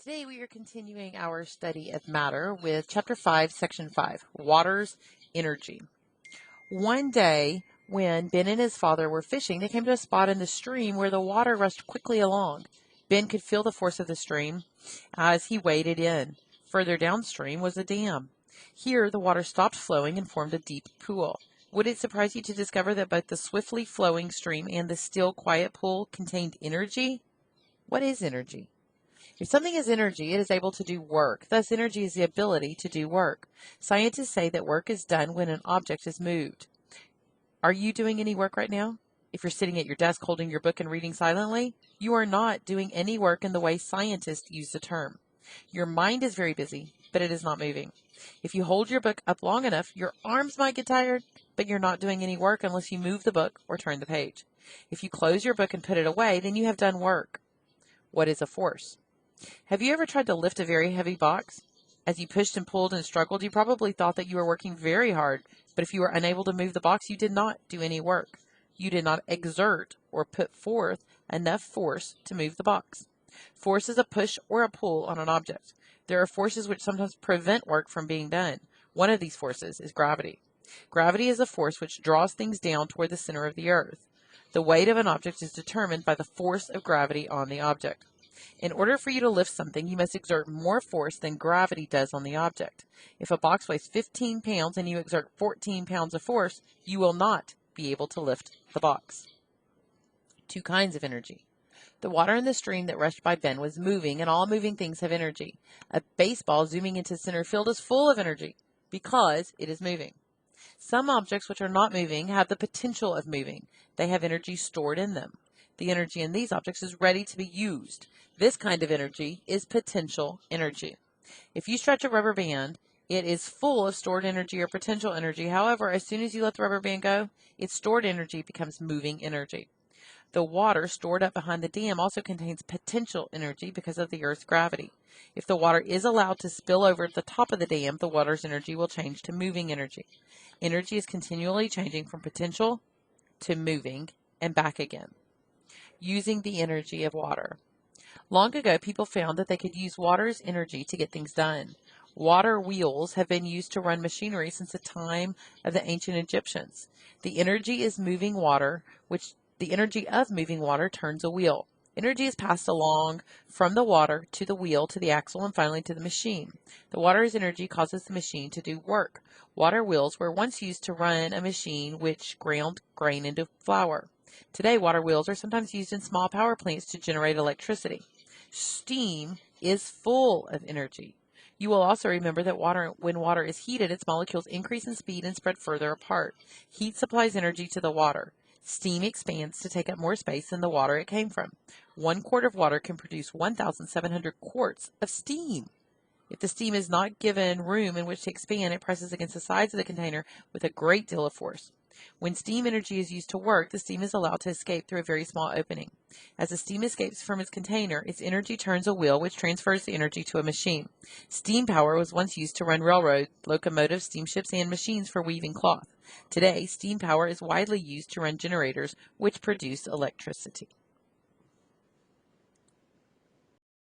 Today we are continuing our study of matter with Chapter 5, Section 5, Water's Energy. One day, when Ben and his father were fishing, they came to a spot in the stream where the water rushed quickly along. Ben could feel the force of the stream as he waded in. Further downstream was a dam. Here, the water stopped flowing and formed a deep pool. Would it surprise you to discover that both the swiftly flowing stream and the still, quiet pool contained energy? What is energy? If something is energy, it is able to do work. Thus, energy is the ability to do work. Scientists say that work is done when an object is moved. Are you doing any work right now? If you're sitting at your desk holding your book and reading silently, you are not doing any work in the way scientists use the term. Your mind is very busy, but it is not moving. If you hold your book up long enough, your arms might get tired, but you're not doing any work unless you move the book or turn the page. If you close your book and put it away, then you have done work. What is a force? Have you ever tried to lift a very heavy box? As you pushed and pulled and struggled, you probably thought that you were working very hard, but if you were unable to move the box, you did not do any work. You did not exert or put forth enough force to move the box. Force is a push or a pull on an object. There are forces which sometimes prevent work from being done. One of these forces is gravity. Gravity is a force which draws things down toward the center of the earth. The weight of an object is determined by the force of gravity on the object. In order for you to lift something, you must exert more force than gravity does on the object. If a box weighs 15 pounds and you exert 14 pounds of force, you will not be able to lift the box. Two kinds of energy. The water in the stream that rushed by Ben was moving, and all moving things have energy. A baseball zooming into center field is full of energy because it is moving. Some objects which are not moving have the potential of moving. They have energy stored in them. The energy in these objects is ready to be used. This kind of energy is potential energy. If you stretch a rubber band, it is full of stored energy or potential energy. However, as soon as you let the rubber band go, its stored energy becomes moving energy. The water stored up behind the dam also contains potential energy because of the Earth's gravity. If the water is allowed to spill over at the top of the dam, the water's energy will change to moving energy. Energy is continually changing from potential to moving and back again. Using the energy of water. Long ago, people found that they could use water's energy to get things done. Water wheels have been used to run machinery since the time of the ancient Egyptians. The energy of moving water turns a wheel. Energy is passed along from the water to the wheel to the axle and finally to the machine. The water's energy causes the machine to do work. Water wheels were once used to run a machine which ground grain into flour. Today, water wheels are sometimes used in small power plants to generate electricity. Steam is full of energy. You will also remember that when water is heated, its molecules increase in speed and spread further apart. Heat supplies energy to the water. Steam expands to take up more space than the water it came from. 1 quart of water can produce 1,700 quarts of steam. If the steam is not given room in which to expand, it presses against the sides of the container with a great deal of force. When steam energy is used to work, the steam is allowed to escape through a very small opening. As the steam escapes from its container, its energy turns a wheel which transfers the energy to a machine. Steam power was once used to run railroads, locomotives, steamships, and machines for weaving cloth. Today, steam power is widely used to run generators which produce electricity.